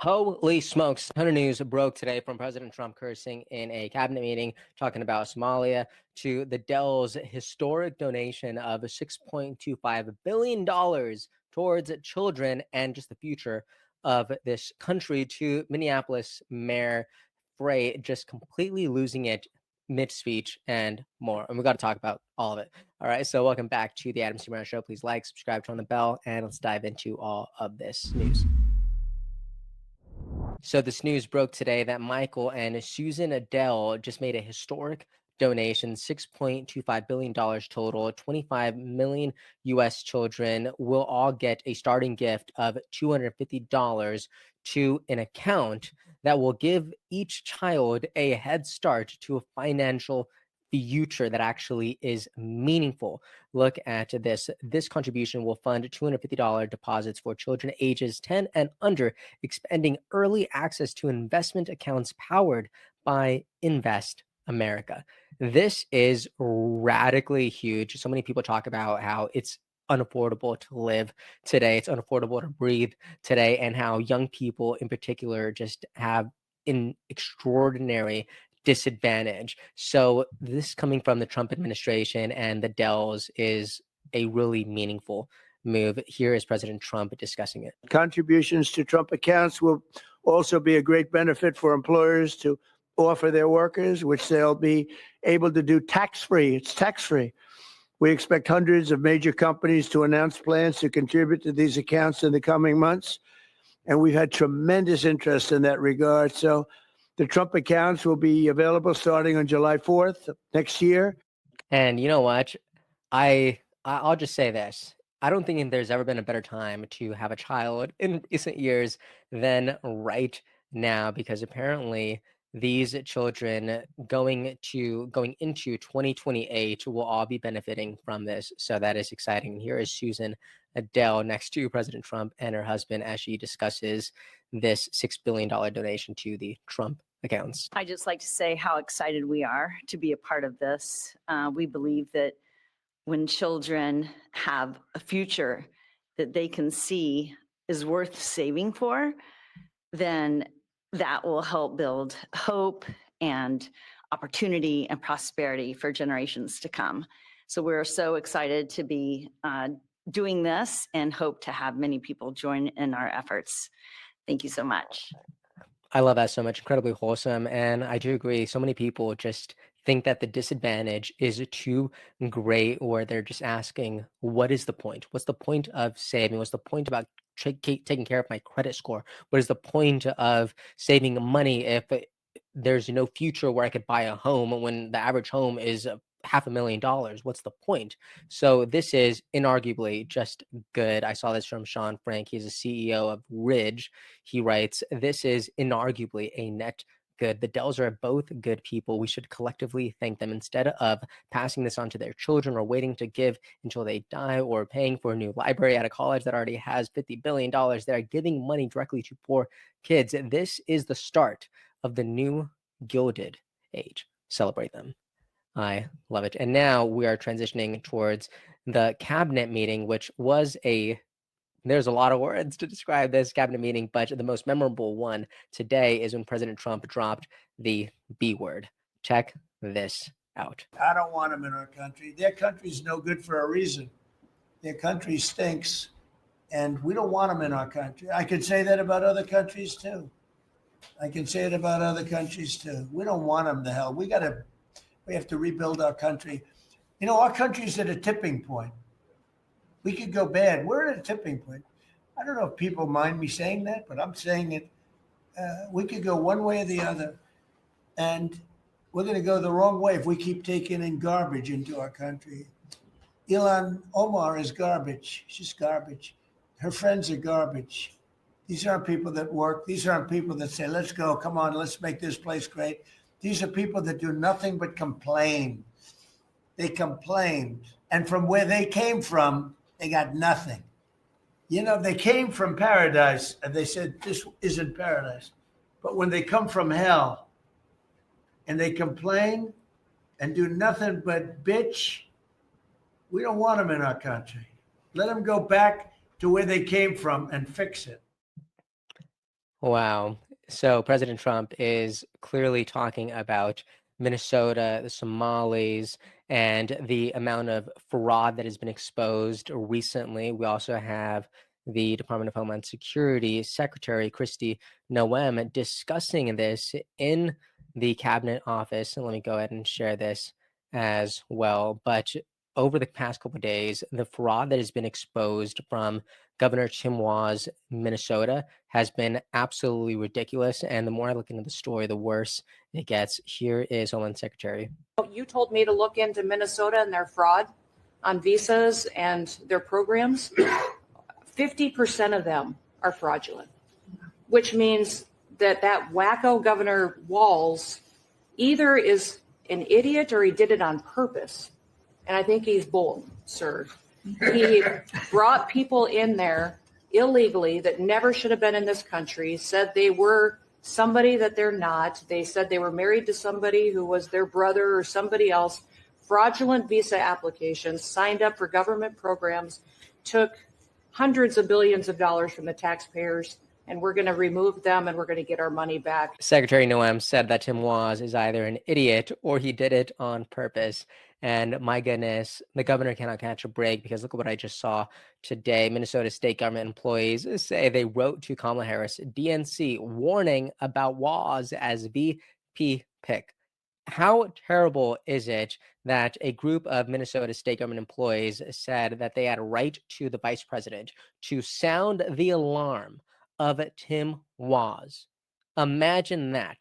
Holy smokes. A ton of news broke today from President Trump cursing in a cabinet meeting talking about Somalia to the Dell's historic donation of $6.25 billion towards children and just the future of this country to Minneapolis Mayor Frey just completely losing it mid-speech and more. And we got to talk about all of it. All right, so welcome back to the Adam C. Moreno Show. Please like, subscribe, turn on the bell, and let's dive into all of this news. So this news broke today that Michael and Susan Dell just made a historic donation, $6.25 billion total, 25 million US children will all get a starting gift of $250 to an account that will give each child a head start to a financial future that actually is meaningful. Look at this. This contribution will fund $250 deposits for children ages 10 and under, expanding early access to investment accounts powered by Invest America. This is radically huge. So many people talk about how it's unaffordable to live today, it's unaffordable to breathe today, and how young people in particular just have an extraordinary disadvantage. So this coming from the Trump administration and the Dells is a really meaningful move. Here is President Trump discussing it. Contributions to Trump accounts will also be a great benefit for employers to offer their workers, which they'll be able to do tax-free. It's tax-free. We expect hundreds of major companies to announce plans to contribute to these accounts in the coming months, and we've had tremendous interest in that regard. So the Trump accounts will be available starting on July 4th next year. And you know what? I'll just say this. I don't think there's ever been a better time to have a child in recent years than right now, because apparently these children going into 2028 will all be benefiting from this. So that is exciting. And here is Susan Dell next to President Trump and her husband as she discusses this $6 billion donation to the Trump accounts. I just like to say how excited we are to be a part of this. We believe that when children have a future that they can see is worth saving for, then that will help build hope and opportunity and prosperity for generations to come. So we're so excited to be doing this and hope to have many people join in our efforts. Thank you so much. I love that so much. Incredibly wholesome. And I do agree. So many people just think that the disadvantage is too great, or they're just asking, what is the point? What's the point of saving? What's the point about taking care of my credit score? What is the point of saving money if there's no future where I could buy a home when the average home is $500,000? What's the point? So this is inarguably just good. I saw this from Sean Frank. He's a CEO of Ridge. He writes, this is inarguably a net good. The Dells are both good people. We should collectively thank them instead of passing this on to their children or waiting to give until they die or paying for a new library at a college that already has $50 billion. They're giving money directly to poor kids. This is the start of the new Gilded Age. Celebrate them. I love it. And now we are transitioning towards the cabinet meeting, which was there's a lot of words to describe this cabinet meeting, but the most memorable one today is when President Trump dropped the B word. Check this out. I don't want them in our country. Their country's no good for a reason. Their country stinks, and we don't want them in our country. I could say that about other countries too. We don't want them to hell. We have to rebuild our country. You know, our country's at a tipping point. We could go bad. We're at a tipping point. I don't know if people mind me saying that, but I'm saying it. We could go one way or the other, and we're going to go the wrong way if we keep taking in garbage into our country. Ilhan Omar is garbage. She's garbage. Her friends are garbage. These aren't people that work. These aren't people that say, let's go, come on, let's make this place great. These are people that do nothing but complain. They complain. And from where they came from, they got nothing. You know, they came from paradise and they said, this isn't paradise. But when they come from hell and they complain and do nothing but bitch, we don't want them in our country. Let them go back to where they came from and fix it. Wow. So President Trump is clearly talking about Minnesota, the Somalis, and the amount of fraud that has been exposed recently. We also have the Department of Homeland Security Secretary Kristi Noem discussing this in the cabinet office. And let me go ahead and share this as well. But over the past couple of days, the fraud that has been exposed from Governor Tim Walz, Minnesota, has been absolutely ridiculous. And the more I look into the story, the worse it gets. Here is Homeland Secretary. You told me to look into Minnesota and their fraud on visas and their programs. 50% of them are fraudulent, which means that wacko Governor Walz either is an idiot or he did it on purpose. And I think he's bold, sir. He brought people in there illegally that never should have been in this country, said they were somebody that they're not. They said they were married to somebody who was their brother or somebody else. Fraudulent visa applications, signed up for government programs, took hundreds of billions of dollars from the taxpayers, and we're going to remove them and we're going to get our money back. Secretary Noem said that Tim Walz is either an idiot or he did it on purpose. And my goodness, the governor cannot catch a break, because look at what I just saw today. Minnesota state government employees say they wrote to Kamala Harris, DNC, warning about Walz as VP pick. How terrible is it that a group of Minnesota state government employees said that they had a right to the vice president to sound the alarm of Tim Walz? Imagine that.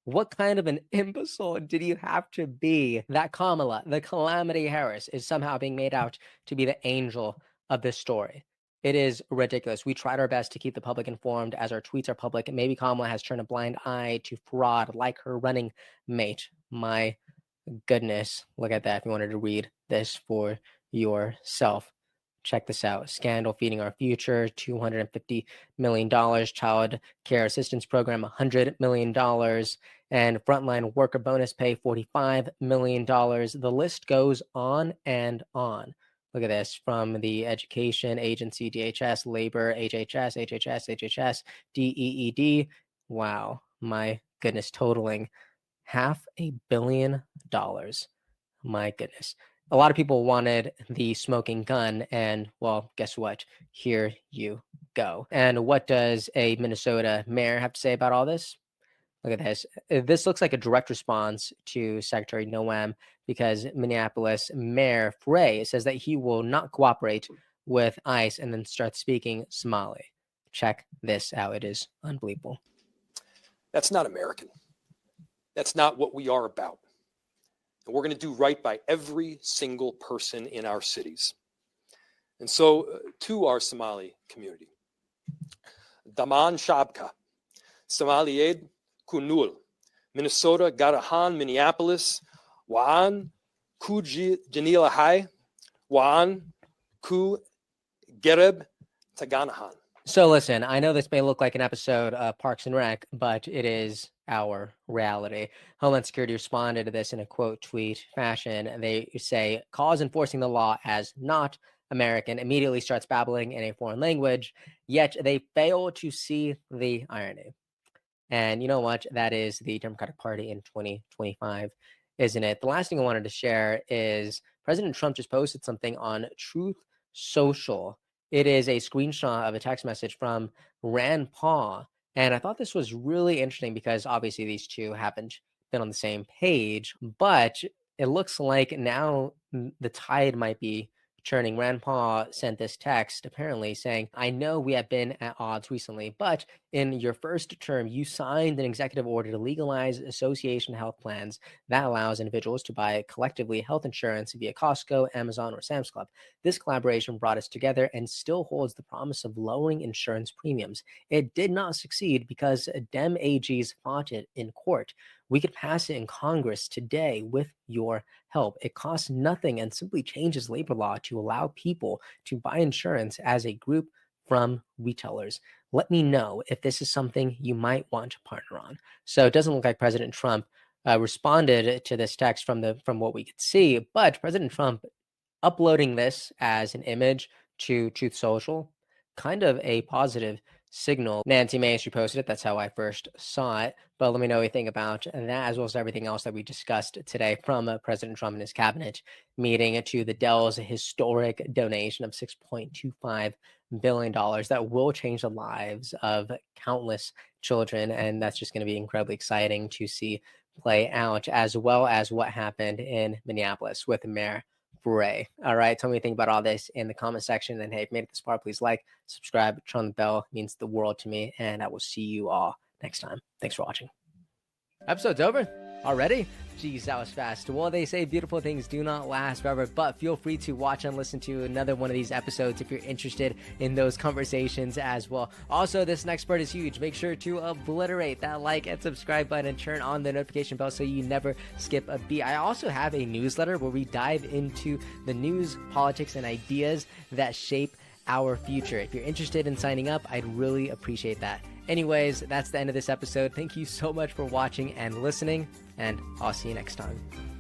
What kind of an imbecile did you have to be that Kamala, the Calamity Harris, is somehow being made out to be the angel of this story? It is ridiculous. We tried our best to keep the public informed as our tweets are public. Maybe Kamala has turned a blind eye to fraud like her running mate. My goodness, look at that. If you wanted to read this for yourself, check this out. Scandal feeding our future, $250 million. Child care assistance program, $100 million. And frontline worker bonus pay, $45 million. The list goes on and on. Look at this, from the Education Agency, DHS, Labor, HHS, DEED. Wow, my goodness, totaling $500 million. My goodness. A lot of people wanted the smoking gun, and well, guess what? Here you go. And what does a Minnesota mayor have to say about all this? Look at this. This looks like a direct response to Secretary Noem, because Minneapolis Mayor Frey says that he will not cooperate with ICE, and then starts speaking Somali. Check this out. It is unbelievable. That's not American. That's not what we are about. And we're going to do right by every single person in our cities. And so to our Somali community, Daman Shabka, Somalied Kunul, Minnesota, Garahan, Minneapolis, Waan, Kuji Janilahai, Waan, Ku Gereb, Taganahan. So listen, I know this may look like an episode of Parks and Rec, but it is our reality. Homeland Security responded to this in a quote tweet fashion. They say, calls enforcing the law as not American, immediately starts babbling in a foreign language, yet they fail to see the irony. And you know what? That is the Democratic Party in 2025, isn't it? The last thing I wanted to share is President Trump just posted something on Truth Social. It is a screenshot of a text message from Rand Paul. And I thought this was really interesting, because obviously these two haven't been on the same page, but it looks like now the tide might be turning. Rand Paul sent this text apparently saying, I know we have been at odds recently, but in your first term, you signed an executive order to legalize association health plans that allows individuals to buy collectively health insurance via Costco, Amazon, or Sam's Club. This collaboration brought us together and still holds the promise of lowering insurance premiums. It did not succeed because Dem AGs fought it in court. We could pass it in Congress today with your help. It costs nothing and simply changes labor law to allow people to buy insurance as a group from retailers. Let me know if this is something you might want to partner on. So it doesn't look like President Trump responded to this text from what we could see, but President Trump uploading this as an image to Truth Social, kind of a positive signal. Nancy Mace, she posted it. That's how I first saw it. But let me know what you think about that, as well as everything else that we discussed today from President Trump and his cabinet meeting to the Dell's historic donation of $6.25 billion that will change the lives of countless children. And that's just going to be incredibly exciting to see play out, as well as what happened in Minneapolis with Mayor Bray. All right, tell me what you think about all this in the comment section. And hey, if you made it this far, please like, subscribe, turn on the bell. It means the world to me. And I will see you all next time. Thanks for watching. Episode's over already. Geez, that was fast. Well, they say beautiful things do not last forever, but feel free to watch and listen to another one of these episodes if you're interested in those conversations as well. Also, this next part is huge. Make sure to obliterate that like and subscribe button and turn on the notification bell so you never skip a beat. I also have a newsletter where we dive into the news, politics, and ideas that shape our future. If you're interested in signing up, I'd really appreciate that. Anyways, that's the end of this episode. Thank you so much for watching and listening, and I'll see you next time.